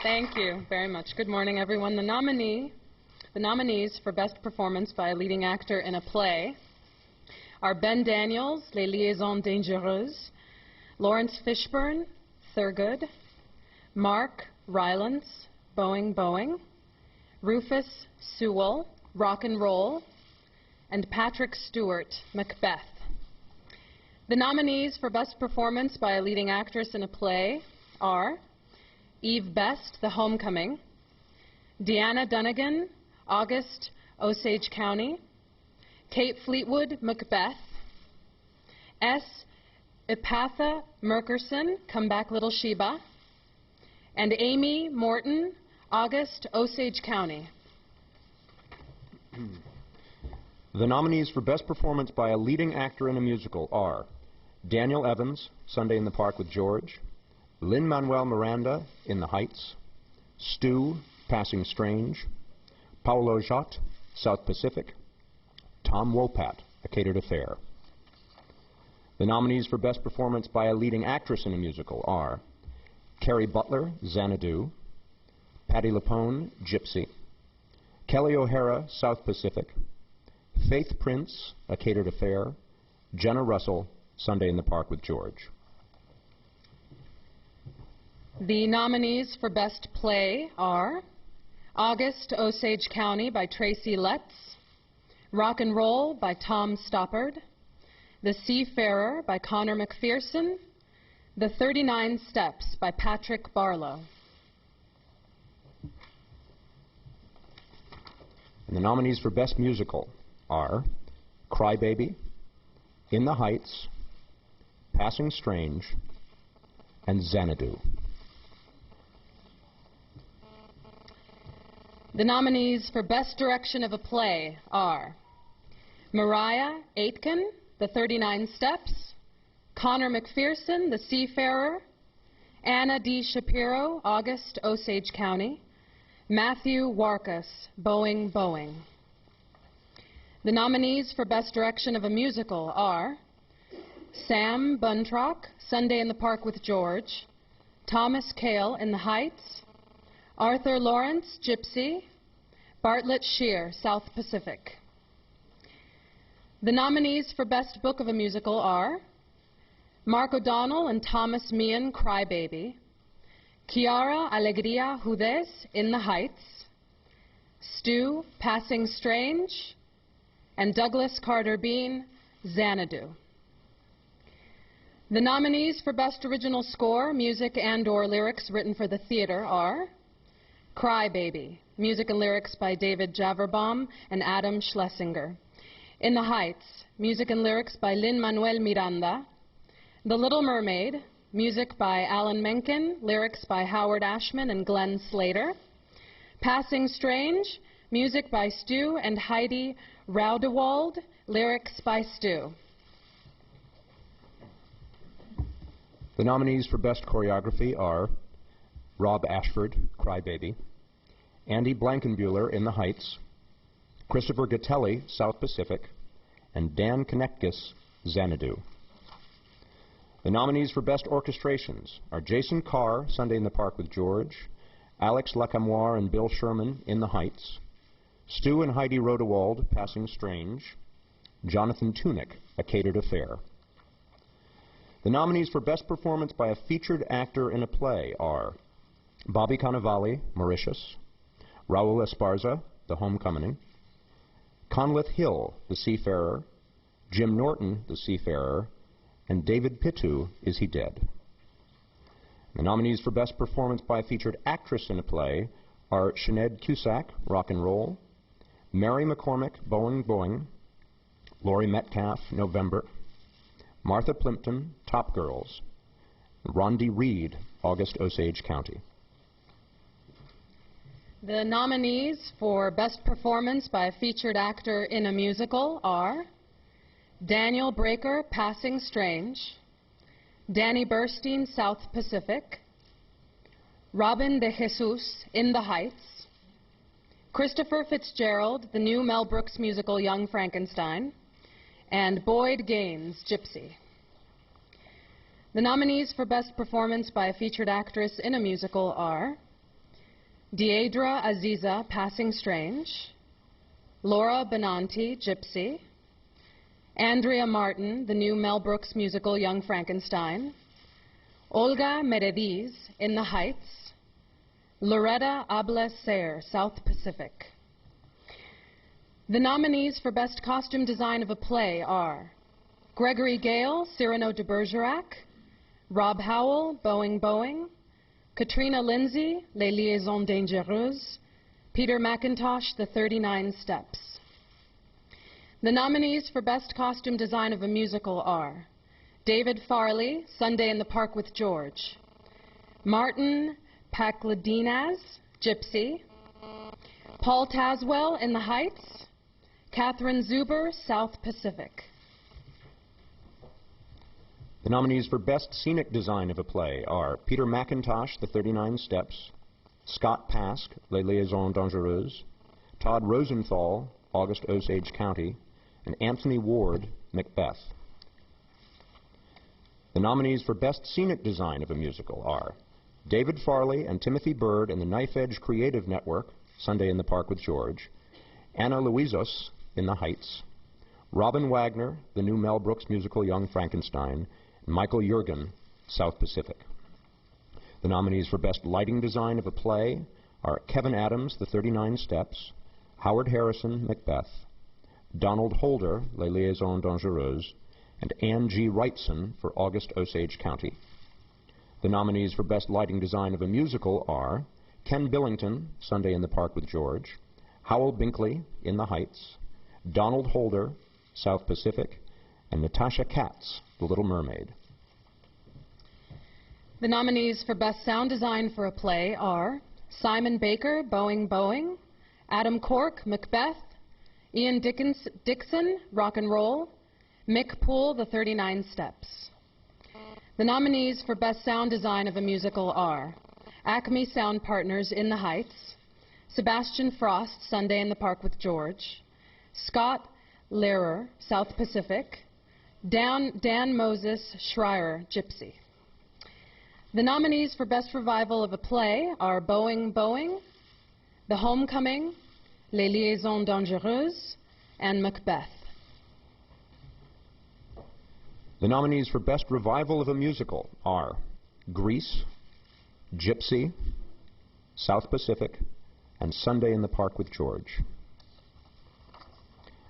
Thank you very much. Good morning, everyone. The nominees for Best Performance by a Leading Actor in a Play are Ben Daniels, Les Liaisons Dangereuses, Lawrence Fishburne, Thurgood, Mark Rylance, Boeing Boeing, Rufus Sewell, Rock and Roll, and Patrick Stewart, Macbeth. The nominees for Best Performance by a Leading Actress in a Play are Eve Best, The Homecoming, Deanna Dunnigan, August, Osage County, Kate Fleetwood, Macbeth, S. Ipatha Merkerson, Come Back Little Sheba, and Amy Morton, August, Osage County. The nominees for Best Performance by a Leading Actor in a Musical are Daniel Evans, Sunday in the Park with George, Lin-Manuel Miranda, In the Heights, Stu, Passing Strange, Paolo Jott, South Pacific, Tom Wopat, A Catered Affair. The nominees for Best Performance by a Leading Actress in a Musical are Carrie Butler, Xanadu, Patti LuPone, Gypsy, Kelly O'Hara, South Pacific, Faith Prince, A Catered Affair, Jenna Russell, Sunday in the Park with George. The nominees for Best Play are August, Osage County by Tracy Letts, Rock and Roll by Tom Stoppard, The Seafarer by Connor McPherson, The 39 Steps by Patrick Barlow. And the nominees for Best Musical are Cry Baby, In the Heights, Passing Strange, and Xanadu. The nominees for Best Direction of a Play are Mariah Aitken, The 39 Steps, Connor McPherson, The Seafarer, Anna D. Shapiro, August, Osage County, Matthew Warkus, Boeing Boeing. The nominees for Best Direction of a Musical are Sam Buntrock, Sunday in the Park with George, Thomas Kail, In the Heights, Arthur Lawrence, Gypsy, Bartlett Shear, South Pacific. The nominees for Best Book of a Musical are Mark O'Donnell and Thomas Meehan, Cry Baby, Chiara Alegria Judes, In the Heights, Stu, Passing Strange, and Douglas Carter Bean, Xanadu. The nominees for Best Original Score, Music and/or Lyrics written for the theater are Cry Baby, music and lyrics by David Javerbaum and Adam Schlesinger. In the Heights, music and lyrics by Lin-Manuel Miranda. The Little Mermaid, music by Alan Menken, lyrics by Howard Ashman and Glenn Slater. Passing Strange, music by Stu and Heidi Raudewald, lyrics by Stu. The nominees for Best Choreography are Rob Ashford, Cry Baby, Andy Blankenbuehler, In the Heights, Christopher Gattelli, South Pacific, and Dan Koneckas, Xanadu. The nominees for Best Orchestrations are Jason Carr, Sunday in the Park with George, Alex Lacamoire and Bill Sherman, In the Heights, Stu and Heidi Rodewald, Passing Strange, Jonathan Tunick, A Catered Affair. The nominees for Best Performance by a Featured Actor in a Play are Bobby Cannavale, Mauritius, Raul Esparza, The Homecoming, Conleth Hill, The Seafarer, Jim Norton, The Seafarer, and David Pitu, Is He Dead? The nominees for Best Performance by a Featured Actress in a Play are Sinead Cusack, Rock and Roll, Mary McCormick, Boeing Boeing, Laurie Metcalf, November, Martha Plimpton, Top Girls, Rondi Reed, August, Osage County. The nominees for Best Performance by a Featured Actor in a Musical are Daniel Breaker, Passing Strange, Danny Burstein, South Pacific, Robin de Jesus, In the Heights, Christopher Fitzgerald, the new Mel Brooks musical Young Frankenstein, and Boyd Gaines, Gypsy. The nominees for Best Performance by a Featured Actress in a Musical are Deidra Aziza, Passing Strange. Laura Benanti, Gypsy. Andrea Martin, the new Mel Brooks musical Young Frankenstein. Olga Merediz, In the Heights. Loretta Ables-Sayre, South Pacific. The nominees for Best Costume Design of a Play are Gregory Gale, Cyrano de Bergerac. Rob Howell, Boeing Boeing. Katrina Lindsay, Les Liaisons Dangereuses. Peter McIntosh, The 39 Steps. The nominees for Best Costume Design of a Musical are David Farley, Sunday in the Park with George. Martin Pakledinaz, Gypsy. Paul Tazwell, In the Heights. Catherine Zuber, South Pacific. The nominees for Best Scenic Design of a Play are Peter McIntosh, The 39 Steps, Scott Pask, Les Liaisons Dangereuses, Todd Rosenthal, August Osage County, and Anthony Ward, Macbeth. The nominees for Best Scenic Design of a Musical are David Farley and Timothy Bird in the Knife Edge Creative Network, Sunday in the Park with George, Anna Luizos, In the Heights, Robin Wagner, the new Mel Brooks musical Young Frankenstein, and Michael Jurgen, South Pacific. The nominees for Best Lighting Design of a Play are Kevin Adams, The 39 Steps, Howard Harrison, Macbeth, Donald Holder, Les Liaisons Dangereuses, and Ann G. Wrightson for August Osage County. The nominees for Best Lighting Design of a Musical are Ken Billington, Sunday in the Park with George, Howell Binkley, In the Heights, Donald Holder, South Pacific, and Natasha Katz, The Little Mermaid. The nominees for Best Sound Design for a Play are Simon Baker, Boeing Boeing, Adam Cork, Macbeth, Ian Dixon, Rock and Roll, Mick Poole, The 39 Steps. The nominees for Best Sound Design of a Musical are Acme Sound Partners, In the Heights, Sebastian Frost, Sunday in the Park with George, Scott Lehrer, South Pacific, Dan Moses Schreier, Gypsy. The nominees for Best Revival of a Play are Boeing Boeing, The Homecoming, Les Liaisons Dangereuses, and Macbeth. The nominees for Best Revival of a Musical are Grease, Gypsy, South Pacific, and Sunday in the Park with George.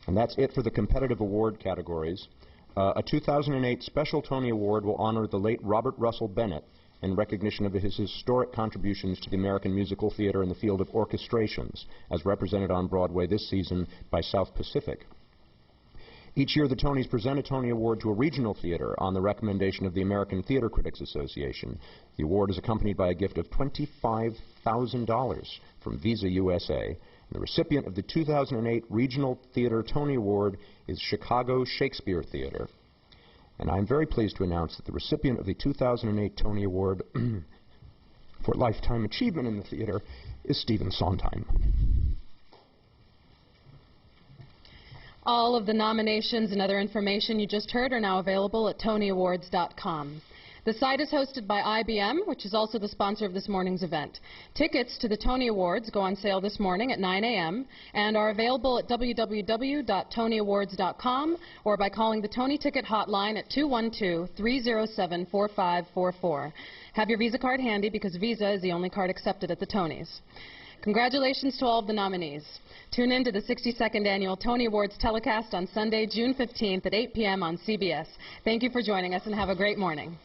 And that's it for the competitive award categories. A 2008 Special Tony Award will honor the late Robert Russell Bennett in recognition of his historic contributions to the American musical theater in the field of orchestrations, as represented on Broadway this season by South Pacific. Each year, the Tonys present a Tony Award to a regional theater on the recommendation of the American Theater Critics Association. The award is accompanied by a gift of $25,000 from Visa USA. And the recipient of the 2008 Regional Theater Tony Award is Chicago Shakespeare Theater. And I'm very pleased to announce that the recipient of the 2008 Tony Award for Lifetime Achievement in the Theater is Stephen Sondheim. All of the nominations and other information you just heard are now available at TonyAwards.com. The site is hosted by IBM, which is also the sponsor of this morning's event. Tickets to the Tony Awards go on sale this morning at 9 a.m. and are available at www.TonyAwards.com or by calling the Tony Ticket Hotline at 212-307-4544. Have your Visa card handy because Visa is the only card accepted at the Tonys. Congratulations to all of the nominees. Tune in to the 62nd Annual Tony Awards telecast on Sunday, June 15th at 8 p.m. on CBS. Thank you for joining us and have a great morning.